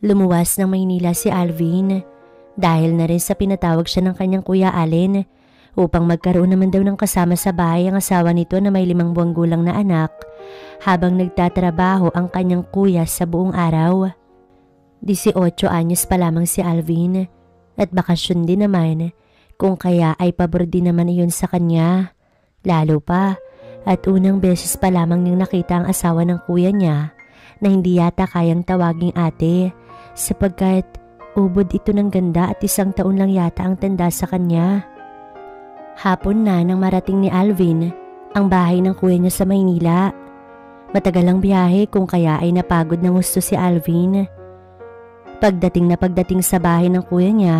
Lumuwas ng Maynila si Alvin dahil na rin sa pinatawag siya ng kanyang Kuya Allen upang magkaroon naman daw ng kasama sa bahay ang asawa nito na may 5 buwang gulang na anak habang nagtatrabaho ang kanyang kuya sa buong araw. 18 anyos pa lamang si Alvin at bakasyon din naman kung kaya ay pabor din naman iyon sa kanya. Lalo pa at unang beses pa lamang niyang nakita ang asawa ng kuya niya na hindi yata kayang tawaging ate sapagkat ubod ito ng ganda at 1 taon lang yata ang tanda sa kanya. Hapon na nang marating ni Alvin ang bahay ng kuya niya sa Maynila. Matagal ang biyahe kung kaya ay napagod ng gusto si Alvin. Pagdating sa bahay ng kuya niya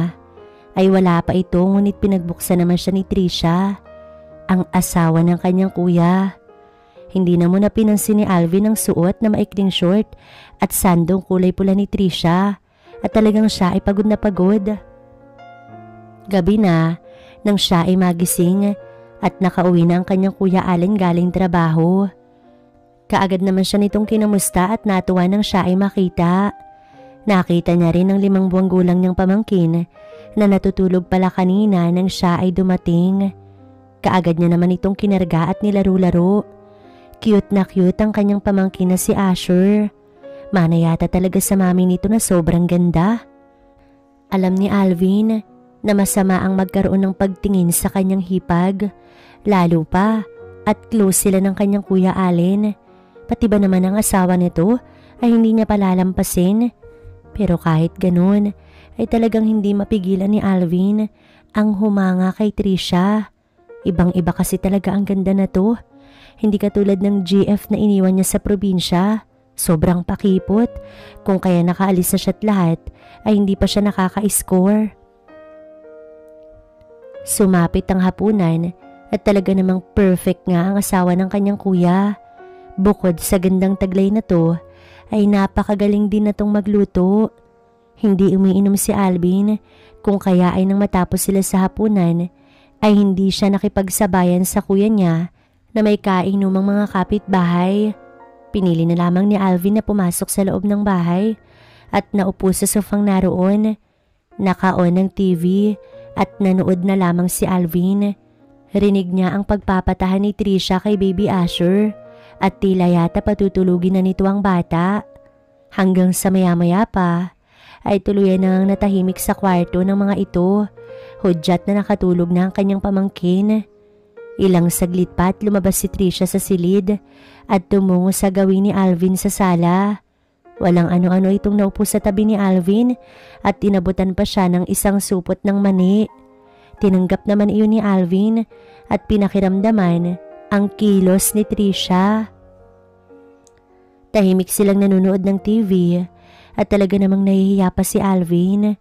ay wala pa ito ngunit pinagbuksan naman siya ni Trisha, ang asawa ng kanyang kuya. Hindi na muna pinansin ni Alvin ang suot na maikling short at sandong kulay pula ni Trisha at talagang siya ay pagod na pagod. Gabi na nang siya ay magising at nakauwi na ang kanyang Kuya Allen galing trabaho. Kaagad naman siya nitong kinamusta at natuwa nang siya ay makita. Nakita niya rin ang 5 buwang gulang niyang pamangkin na natutulog pala kanina nang siya ay dumating. Kaagad niya naman itong kinarga at nilaro-laro. Cute na cute ang kanyang pamangkin na si Asher. Mana yata talaga sa mami nito na sobrang ganda. Alam ni Alvin na masama ang magkaroon ng pagtingin sa kanyang hipag, lalo pa at close sila ng kanyang Kuya Allen. Pati ba naman ang asawa nito ay hindi niya palalampasin. Pero kahit ganun ay talagang hindi mapigilan ni Alvin ang humanga kay Trisha. Ibang-iba kasi talaga ang ganda na to. Hindi katulad ng GF na iniwan niya sa probinsya. Sobrang pakipot. Kung kaya nakaalis na siya't lahat ay hindi pa siya nakaka-score. Sumapit ang hapunan at talaga namang perfect nga ang asawa ng kanyang kuya. Bukod sa gandang taglay na to, ay napakagaling din na tong magluto. Hindi umiinom si Alvin, kung kaya ay nang matapos sila sa hapunan, ay hindi siya nakipagsabayan sa kuya niya na may kainumang mga kapitbahay. Pinili na lamang ni Alvin na pumasok sa loob ng bahay at naupo sa sofang naroon. Naka-on ng TV at nanood na lamang si Alvin. Rinig niya ang pagpapatahan ni Trisha kay Baby Asher at tila yata patutulugin na nito ang bata. Hanggang sa maya-maya pa ay tuluyan nang natahimik sa kwarto ng mga ito. Hudyat na nakatulog na ang kanyang pamangkin. Ilang saglit pa at lumabas si Trisha sa silid at tumungo sa gawin ni Alvin sa sala. Walang ano-ano itong naupo sa tabi ni Alvin at tinabutan pa siya ng isang supot ng mani. Tinanggap naman iyon ni Alvin at pinakiramdaman ang kilos ni Trisha. Tahimik silang nanonood ng TV at talaga namang nahihiya pa si Alvin.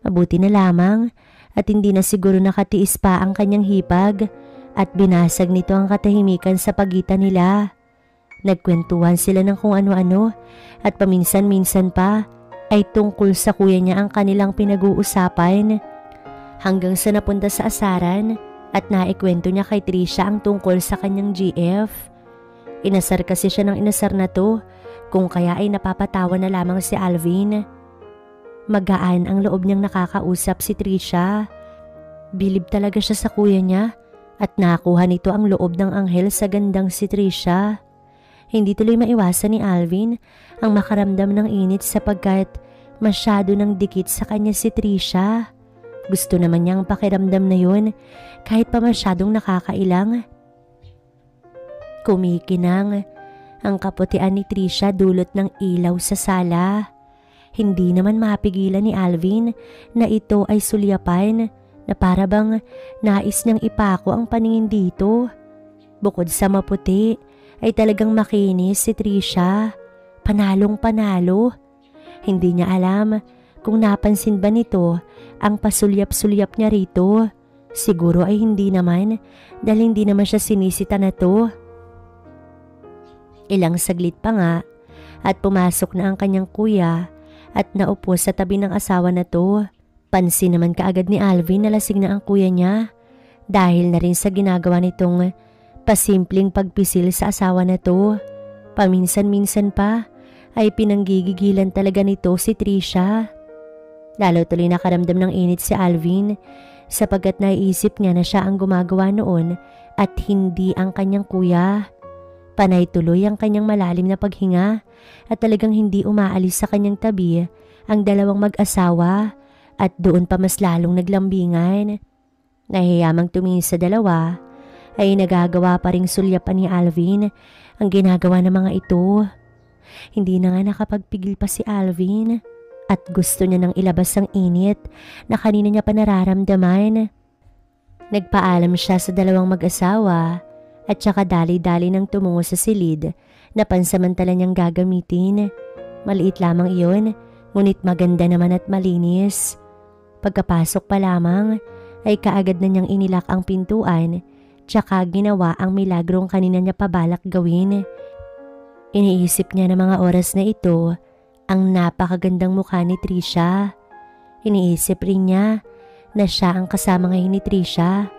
Mabuti na lamang at hindi na siguro nakatiis pa ang kanyang hipag at binasag nito ang katahimikan sa pagitan nila. Nagkwentuhan sila ng kung ano-ano at paminsan-minsan pa ay tungkol sa kuya niya ang kanilang pinag-uusapan. Hanggang sa napunta sa asaran at naikwento niya kay Trisha ang tungkol sa kanyang GF. Inasar kasi siya ng inasar na to kung kaya ay napapatawa na lamang si Alvin. Magaan ang loob niyang nakakausap si Trisha. Bilib talaga siya sa kuya niya at nakuha nito ang loob ng anghel sa gandang si Trisha. Hindi tuloy maiwasan ni Alvin ang makaramdam ng init sapagkat masyado nang dikit sa kanya si Trisha. Gusto naman niya ang pakiramdam na yun kahit pa masyadong nakakailang. Kumikinang ang kaputian ni Trisha dulot ng ilaw sa sala. Hindi naman mapigilan ni Alvin na ito ay sulyapan na para bang nais niyang ipako ang paningin dito. Bukod sa maputi ay talagang makinis si Trisha. Panalong panalo. Hindi niya alam kung napansin ba nito ang pasulyap-sulyap niya rito. Siguro ay hindi naman dahil hindi naman siya sinisita na to. Ilang saglit pa nga at pumasok na ang kanyang kuya at naupo sa tabi ng asawa na to. Pansin naman kaagad ni Alvin na lasing na ang kuya niya dahil na rin sa ginagawa nitong pasimpleng pagpisil sa asawa na to. Paminsan-minsan pa ay pinanggigigilan talaga nito si Trisha. Lalo tuloy nakaramdam ng init si Alvin sapagkat naiisip niya na siya ang gumagawa noon at hindi ang kanyang kuya. Panay tuloy ang kanyang malalim na paghinga at talagang hindi umaalis sa kanyang tabi ang dalawang mag-asawa at doon pa mas lalong naglambingan. Nahihiyamang tumingin sa dalawa ay nagagawa pa ring sulyapan ni Alvin ang ginagawa ng mga ito. Hindi na nga nakapagpigil pa si Alvin at gusto niya nang ilabas ang init na kanina niya pa nararamdaman. Nagpaalam siya sa dalawang mag-asawa at saka dali-dali nang tumungo sa silid na pansamantala niyang gagamitin. Maliit lamang iyon, ngunit maganda naman at malinis. Pagkapasok pa lamang ay kaagad na niyang inilak ang pintuan tsaka ginawa ang milagrong kanina niya pabalak gawin. Iniisip niya na mga oras na ito ang napakagandang mukha ni Trisha. Iniisip rin niya na siya ang kasama ngayon ni Trisha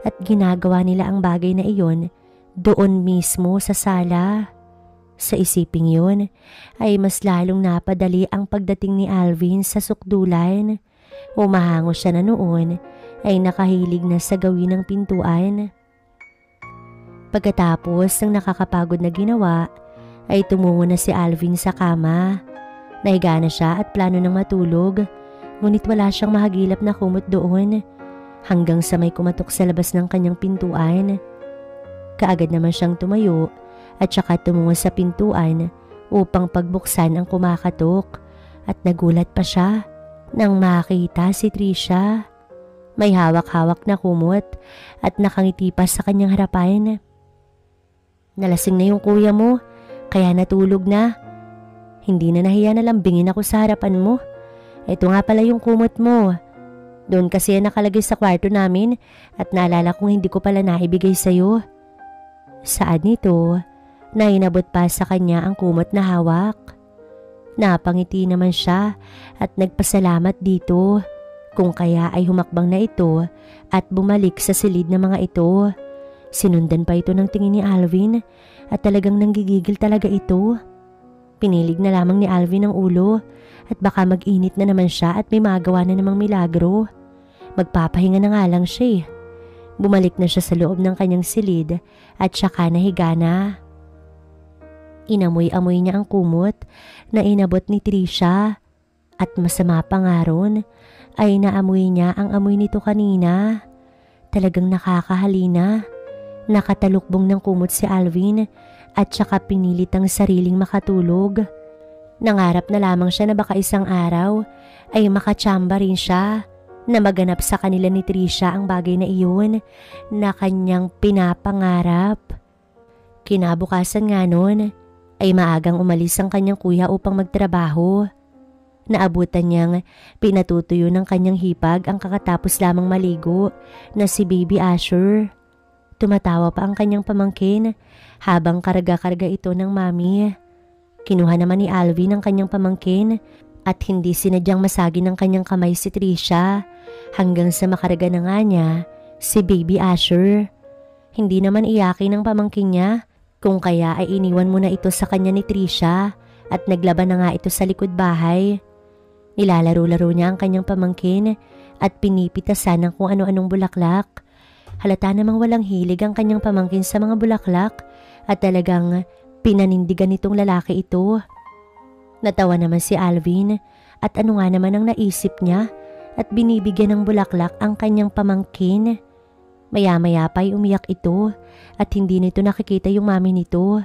at ginagawa nila ang bagay na iyon doon mismo sa sala. Sa isiping yun ay mas lalong napadali ang pagdating ni Alvin sa sukdulan. Umahango siya na noon ay nakahilig na sa gawin ng pintuan. Pagkatapos ng nakakapagod na ginawa ay tumungo na si Alvin sa kama. Nahiga na siya at plano ng matulog, ngunit wala siyang mahagilap na kumot doon hanggang sa may kumatok sa labas ng kanyang pintuan. Kaagad naman siyang tumayo at saka tumungo sa pintuan upang pagbuksan ang kumakatok at nagulat pa siya nang makita si Trisha. May hawak-hawak na kumot at nakangiti pa sa kanyang harapan. "Nalasing na yung kuya mo, kaya natulog na. Hindi na nahiya na lambingin ako sa harapan mo. Ito nga pala yung kumot mo. Doon kasi nakalagay sa kwarto namin at naalala kong hindi ko pala naibigay sa'yo." Saad nito, nainabot pa sa kanya ang kumot na hawak. Napangiti naman siya at nagpasalamat dito, kung kaya ay humakbang na ito at bumalik sa silid ng mga ito. Sinundan pa ito ng tingin ni Alvin at talagang nanggigigil talaga ito. Pinilig na lamang ni Alvin ang ulo at baka mag-init na naman siya at may magawa na namang milagro. Magpapahinga na nga lang siya. Bumalik na siya sa loob ng kanyang silid at saka nahiga na. Inamoy-amoy niya ang kumot na inabot ni Trisha at masama pa nga ron ay naamoy niya ang amoy nito kanina. Talagang nakakahalina. Nakatalukbong ng kumot si Alvin at saka pinilit ang sariling makatulog. Nangarap na lamang siya na baka isang araw ay makatsamba rin siya na maganap sa kanila ni Trisha ang bagay na iyon na kanyang pinapangarap. Kinabukasan nga noon ay maagang umalis ang kanyang kuya upang magtrabaho. Naabutan niyang pinatutuyo ng kanyang hipag ang kakatapos lamang maligo na si Baby Asher. Tumatawa pa ang kanyang pamangkin habang karga-karga ito ng mami. Kinuha naman ni Alvin ang kanyang pamangkin at hindi sinadyang masagi ng kanyang kamay si Trisha hanggang sa makarga na nga niya si Baby Asher. Hindi naman iyakin ng pamangkin niya, kung kaya ay iniwan muna ito sa kanya ni Trisha at naglaban na nga ito sa likod bahay. Nilalaro-laro niya ang kanyang pamangkin at pinipitasan ng kung ano-anong bulaklak. Halata namang walang hilig ang kanyang pamangkin sa mga bulaklak at talagang pinanindigan nitong lalaki ito. Natawa naman si Alvin at ano nga naman ang naisip niya at binibigyan ng bulaklak ang kanyang pamangkin. Maya-maya pa ay umiyak ito at hindi nito nakikita yung mami nito.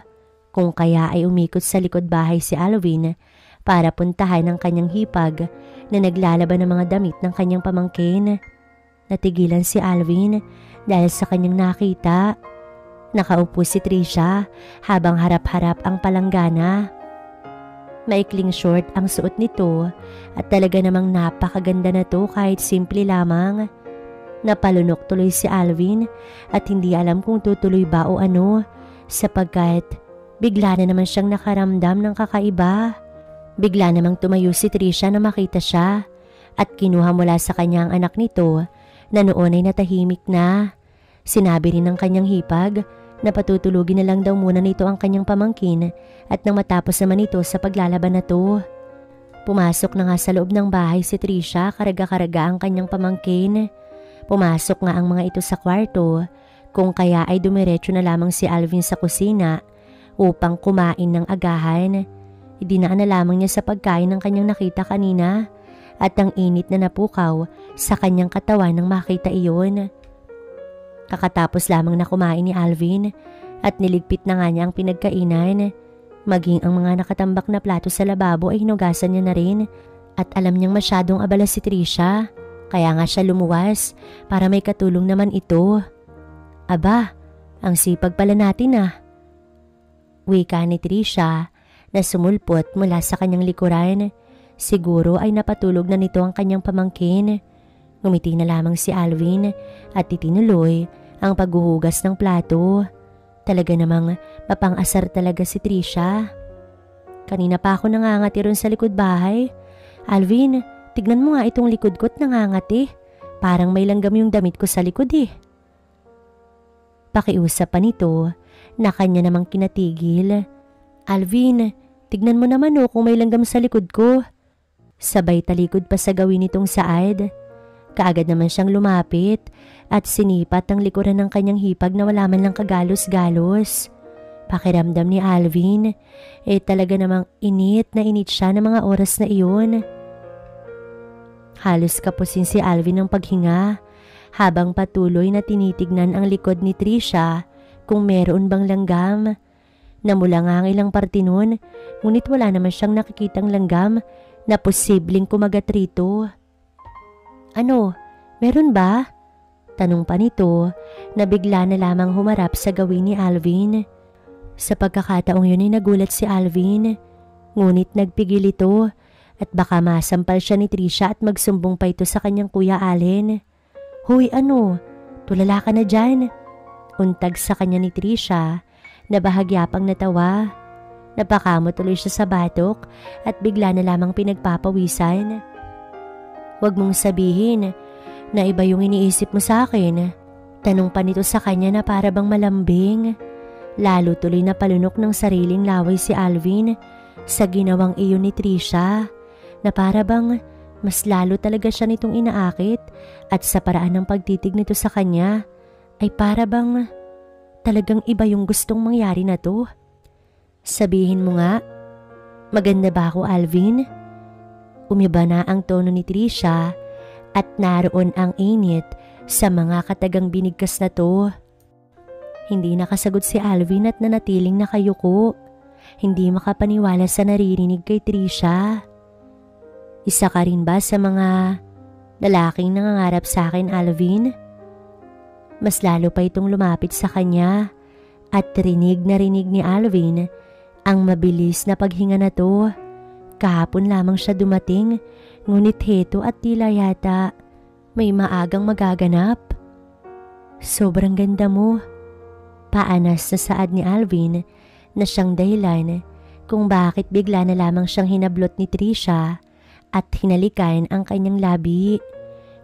Kung kaya ay umikot sa likod bahay si Alvin para puntahan ang kanyang hipag na naglalaban ng mga damit ng kanyang pamangkin. Natigilan si Alvin dahil sa kanyang nakita. Nakaupo si Trisha habang harap-harap ang palanggana. Maikling short ang suot nito at talaga namang napakaganda na to kahit simple lamang. Napalunok tuloy si Alvin at hindi alam kung tutuloy ba o ano sapagkat bigla na naman siyang nakaramdam ng kakaiba. Bigla namang tumayo si Trisha na makita siya at kinuha mula sa kanya ang anak nito na noon ay natahimik na. Sinabi rin ng kanyang hipag na Napatutulugin na lang daw muna nito ang kanyang pamangkin at nang matapos naman ito sa paglalaban na to. Pumasok na nga sa loob ng bahay si Trisha, karaga-karaga ang kanyang pamangkin. Pumasok nga ang mga ito sa kwarto, kung kaya ay dumiretso na lamang si Alvin sa kusina upang kumain ng agahan. Idinaan na lamang niya sa pagkain ng kanyang nakita kanina at ang init na napukaw sa kanyang katawan nang makita iyon. Kakatapos lamang na kumain ni Alvin at niligpit na nga niya ang pinagkainan. Maging ang mga nakatambak na plato sa lababo ay hinugasan niya na rin at alam niyang masyadong abala si Trisha. Kaya nga siya lumuwas para may katulong naman ito. Aba, ang sipag pala natin ah. Wika ni Trisha na sumulpot mula sa kanyang likuran. Siguro ay napatulog na nito ang kanyang pamangkin. Ngumiti na lamang si Alvin at itinuloy ang paghuhugas ng plato. Talaga namang mapang-asar talaga si Trisha. Kanina pa ako nangangati ron sa likod bahay. Alvin, tignan mo nga itong likod ko't nangangati. Parang may langgam yung damit ko sa likod eh. Pakiusap pa nito na kanya namang kinatigil. Alvin, tignan mo naman kung may langgam sa likod ko. Sabay talikod pa sa gawin nitong Saad. Kaagad naman siyang lumapit at sinipat ang likuran ng kanyang hipag na wala man lang kagalos-galos. Pakiramdam ni Alvin, talaga namang init na init siya ng mga oras na iyon. Halos kapusin si Alvin ng paghinga habang patuloy na tinitignan ang likod ni Trisha kung meron bang langgam. Namula nga ang ilang parte nun, ngunit wala naman siyang nakikitang langgam na posibleng kumagat rito. Ano, meron ba? Tanong pa nito na bigla na lamang humarap sa gawin ni Alvin. Sa pagkakataong yun ay nagulat si Alvin, ngunit nagpigil ito at baka masampal siya ni Trisha at magsumbong pa ito sa kanyang Kuya Allen. Hoy ano, tulala ka na dyan. Untag sa kanya ni Trisha na bahagya pang natawa. Napakamot tuloy siya sa batok at bigla na lamang pinagpapawisan. Huwag mong sabihin na iba yung iniisip mo sa akin. Tanong pa nito sa kanya na para bang malambing. Lalo tuloy na palunok ng sariling laway si Alvin sa ginawang iyon ni Trisha na para bang mas lalo talaga siya nitong inaakit at sa paraan ng pagtitig nito sa kanya ay para bang talagang iba yung gustong mangyari na to. Sabihin mo nga, maganda ba ako Alvin? Umiba na ang tono ni Trisha at naroon ang init sa mga katagang binigkas na to. Hindi nakasagot si Alvin at nanatiling nakayuko. Hindi makapaniwala sa naririnig kay Trisha. Isa ka rin ba sa mga lalaking nangangarap sa akin, Alvin? Mas lalo pa itong lumapit sa kanya at rinig ni Alvin ang mabilis na paghinga na to. Kahapon lamang siya dumating, ngunit heto at tila yata may maagang magaganap. Sobrang ganda mo. Paanas na saad ni Alvin na siyang dahilan kung bakit bigla na lamang siyang hinablot ni Trisha at hinalikan ang kanyang labi.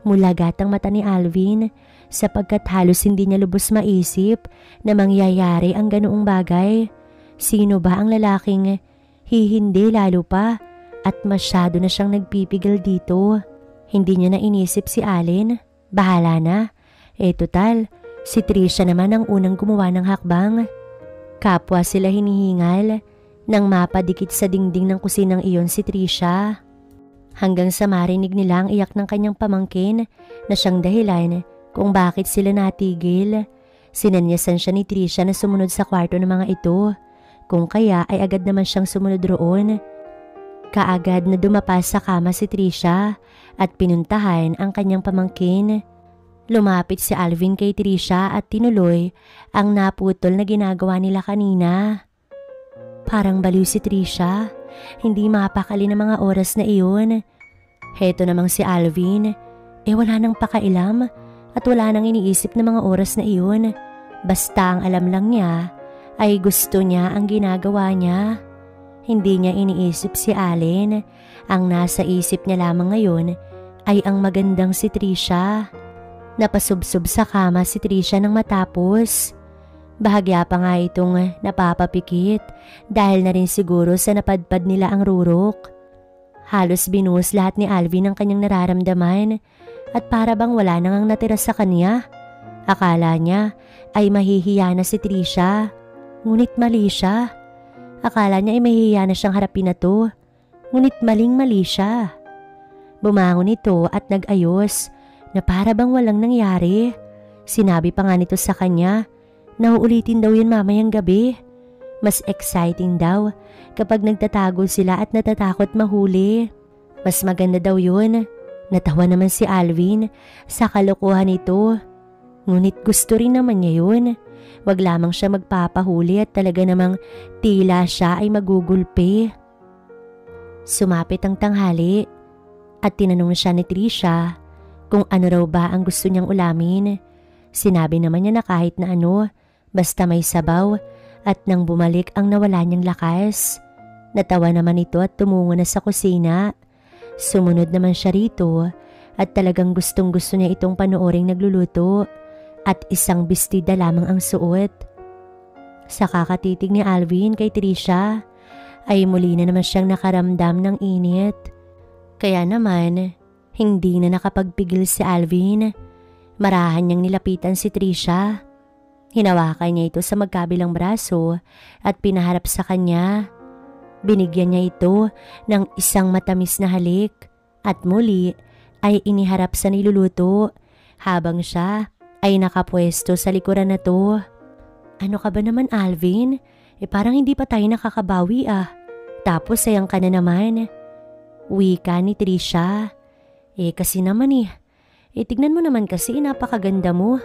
Mulagat ang mata ni Alvin sapagkat halos hindi niya lubos maisip na mangyayari ang ganoong bagay. Sino ba ang lalaking hihindi lalo pa at masyado na siyang nagpipigil dito? Hindi niya na inisip si Allen. Bahala na. Total, si Trisha naman ang unang gumawa ng hakbang. Kapwa sila hinihingal nang mapadikit sa dingding ng kusinang iyon si Trisha. Hanggang sa marinig nila ang iyak ng kanyang pamangkin na siyang dahilan kung bakit sila natigil. Sinanyasan siya ni Trisha na sumunod sa kwarto ng mga ito. Kung kaya ay agad naman siyang sumunod roon. Kaagad na dumapa sa kama si Trisha at pinuntahan ang kanyang pamangkin. Lumapit si Alvin kay Trisha at tinuloy ang naputol na ginagawa nila kanina. Parang baliw si Trisha, hindi mapakali ng mga oras na iyon. Heto namang si Alvin, wala nang pakailam at wala nang iniisip na mga oras na iyon. Basta ang alam lang niya ay gusto niya ang ginagawa niya. Hindi niya iniisip si Allen. Ang nasa isip niya lamang ngayon ay ang magandang si Trisha. Napasubsob sa kama si Trisha nang matapos. Bahagya pa nga itong napapapikit dahil na rin siguro sa napadpad nila ang rurok. Halos binuhos lahat ni Alvin ang kanyang nararamdaman at para bang wala nang ang natira sa kanya. Akala niya ay mahihiya na si Trisha, ngunit mali siya. Akala niya ay mahihiya na siyang harapin na to, ngunit maling-mali siya. Bumangon ito at nag-ayos na para bang walang nangyari. Sinabi pa nga nito sa kanya na uulitin daw yun mamayang gabi. Mas exciting daw kapag nagtatago sila at natatakot mahuli. Mas maganda daw yun. Natawa naman si Alvin sa kalokohan nito. Ngunit gusto rin naman niya yun. Wag lamang siya magpapahuli at talaga namang tila siya ay magugulpi. Sumapit ang tanghali at tinanong siya ni Trisha kung ano raw ba ang gusto niyang ulamin. Sinabi naman niya na kahit na ano, basta may sabaw, at nang bumalik ang nawala niyang lakas. Natawa naman ito at tumungo na sa kusina. Sumunod naman siya rito at talagang gustong gusto niya itong panooring nagluluto at isang bestida lamang ang suot. Sa kakatitig ni Alvin kay Trisha ay muli na naman siyang nakaramdam ng init. Kaya naman, hindi na nakapagpigil si Alvin. Marahan niyang nilapitan si Trisha. Hinawakan niya ito sa magkabilang braso at pinaharap sa kanya. Binigyan niya ito ng isang matamis na halik at muli ay iniharap sa niluluto habang siya ay nakapwesto sa likuran na to. Ano ka ba naman, Alvin? Parang hindi pa tayo nakakabawi ah. Tapos sayang ka na naman. Wika ni Trisha. Kasi naman tignan mo naman kasi napakaganda mo.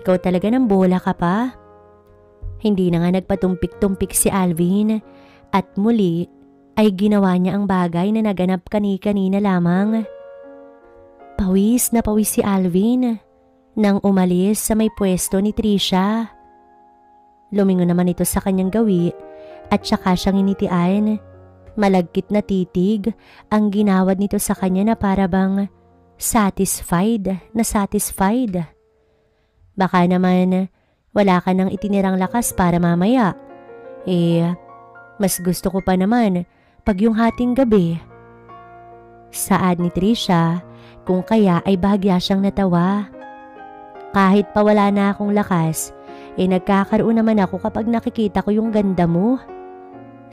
Ikaw talaga ng bola ka pa. Hindi na nga nagpatumpik-tumpik si Alvin at muli ay ginawa niya ang bagay na naganap kani-kanina lamang. Pawis na pawis si Alvin nang umalis sa may pwesto ni Trisha. Lumingon naman ito sa kanyang gawi at saka siyang initian. Malagkit na titig ang ginawad nito sa kanya na para bang satisfied na satisfied. Baka naman wala ka nang itinirang lakas para mamaya. Mas gusto ko pa naman pag yung hating gabi. Saad ni Trisha kung kaya ay bahagya siyang natawa. Kahit pa wala na akong lakas, nagkakaroon naman ako kapag nakikita ko yung ganda mo.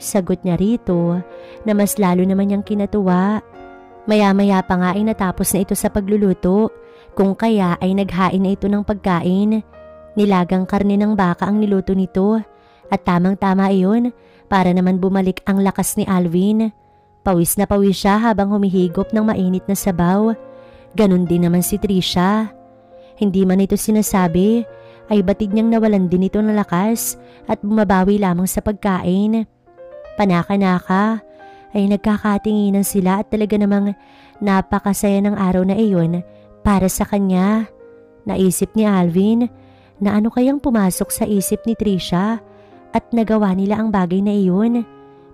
Sagot niya rito na mas lalo naman niyang kinatuwa. Maya-maya pa nga ay natapos na ito sa pagluluto, kung kaya ay naghain na ito ng pagkain. Nilagang karne ng baka ang niluto nito at tamang-tama iyon para naman bumalik ang lakas ni Alvin. Pawis na pawis siya habang humihigop ng mainit na sabaw. Ganon din naman si Trisha. Hindi man ito sinasabi, ay batid niyang nawalan din ito ng lakas at bumabawi lamang sa pagkain. Panaka-naka ay nagkakatinginan sila at talaga namang napakasaya ng araw na iyon para sa kanya. Naisip ni Alvin na ano kayang pumasok sa isip ni Trisha at nagawa nila ang bagay na iyon.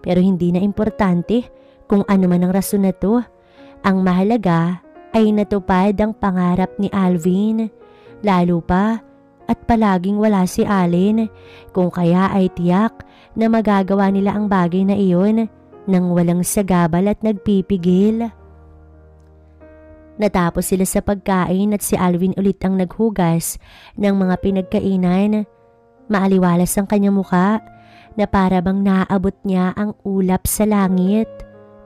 Pero hindi na importante kung ano man ang rason na to. Ang mahalaga ay natupad ang pangarap ni Alvin. Lalo pa at palaging wala si Allen, kung kaya ay tiyak na magagawa nila ang bagay na iyon nang walang sagabal at nagpipigil. Natapos sila sa pagkain at si Alvin ulit ang naghugas ng mga pinagkainan. Maaliwalas ang kanyang muka na para bang naaabot niya ang ulap sa langit.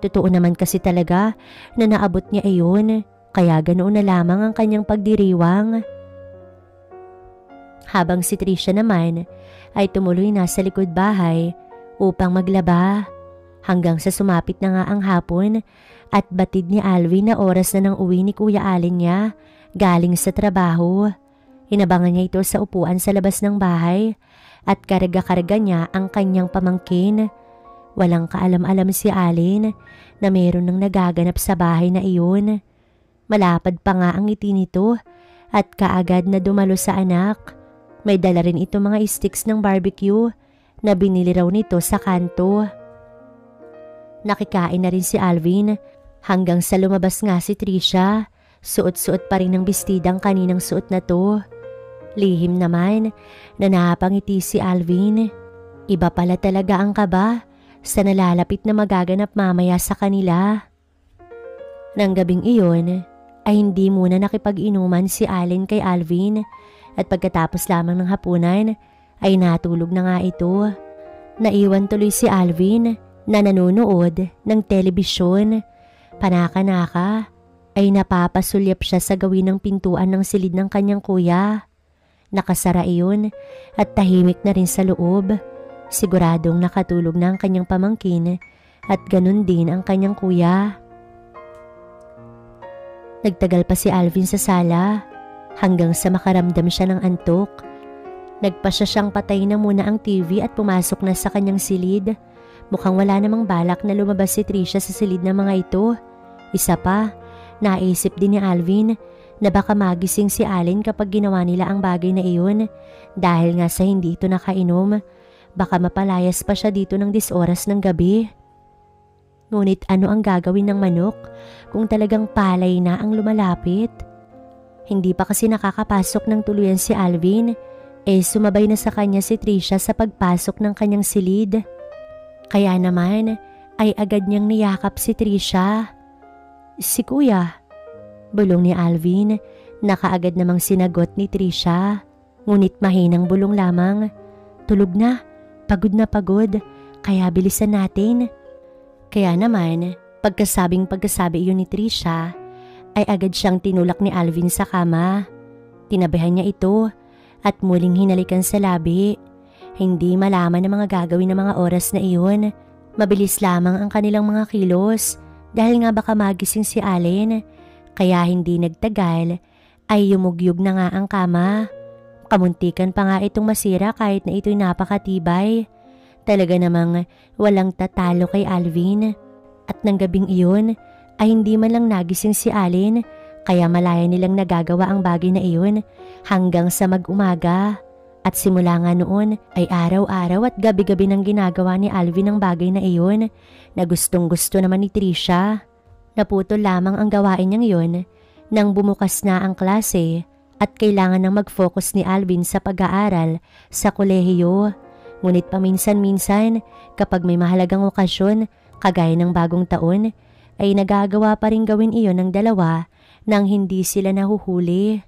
Totoo naman kasi talaga na naabot niya iyon, kaya ganoon na lamang ang kanyang pagdiriwang. Habang si Trisha naman ay tumuloy na sa likod bahay upang maglaba hanggang sa sumapit na nga ang hapon at batid ni Alvin na oras na nang uwi ni Kuya Allen niya galing sa trabaho. Inabangan niya ito sa upuan sa labas ng bahay at karga-karga niya ang kanyang pamangkin. Walang kaalam-alam si Allen na meron nang nagaganap sa bahay na iyon. Malapad pa nga ang ngiti nito at kaagad na dumalo sa anak. May dala rin ito mga sticks ng barbecue na binili raw nito sa kanto. Nakikain na rin si Alvin hanggang sa lumabas nga si Trisha. Suot-suot pa rin ng bestidang kaninang suot na to. Lihim naman na napangiti si Alvin. Iba pala talaga ang kaba sa nalalapit na magaganap mamaya sa kanila. Nang gabing iyon ay hindi muna nakipag-inuman si Allen kay Alvin at pagkatapos lamang ng hapunan ay natulog na nga ito. Naiwan tuloy si Alvin na nanonood ng telebisyon. Panaka-naka ay napapasulyap siya sa gawin ng pintuan ng silid ng kanyang kuya. Nakasara iyon at tahimik na rin sa loob. Siguradong nakatulog na ang kanyang pamangkin at ganun din ang kanyang kuya. Nagtagal pa si Alvin sa sala hanggang sa makaramdam siya ng antok. Nagpasya siyang patayin na muna ang TV at pumasok na sa kanyang silid. Mukhang wala namang balak na lumabas si Trisha sa silid ng mga ito. Isa pa, naisip din ni Alvin na baka magising si Allen kapag ginawa nila ang bagay na iyon dahil nga sa hindi ito nakainom. Baka mapalayas pa siya dito ng 10 oras ng gabi. Ngunit ano ang gagawin ng manok kung talagang palay na ang lumalapit? Hindi pa kasi nakakapasok ng tuluyan si Alvin, sumabay na sa kanya si Trisha sa pagpasok ng kanyang silid. Kaya naman ay agad niyang niyakap si Trisha. Si kuya, bulong ni Alvin, nakaagad namang sinagot ni Trisha. Ngunit mahinang bulong lamang, tulog na pagod, kaya bilisan natin. Kaya naman, pagkasabi iyon ni Trisha, ay agad siyang tinulak ni Alvin sa kama. Tinabihan niya ito at muling hinalikan sa labi. Hindi malaman ng mga gagawin ng mga oras na iyon. Mabilis lamang ang kanilang mga kilos dahil nga baka magising si Allen. Kaya hindi nagtagal ay yumugyug na nga ang kama. Kamuntikan pa nga itong masira kahit na ito'y napakatibay. Talaga namang walang tatalo kay Alvin. At nang gabing iyon ay hindi man lang nagising si Allen kaya malaya nilang nagagawa ang bagay na iyon hanggang sa mag-umaga. At simula nga noon ay araw-araw at gabi-gabi nang ginagawa ni Alvin ang bagay na iyon na gustong-gusto naman ni Trisha. Naputol lamang ang gawain niyang iyon nang bumukas na ang klase at kailangan nang mag-focus ni Alvin sa pag-aaral sa kolehiyo. Ngunit paminsan-minsan kapag may mahalagang okasyon kagaya ng bagong taon ay nagagawa pa rin gawin iyon ng dalawa nang hindi sila nahuhuli.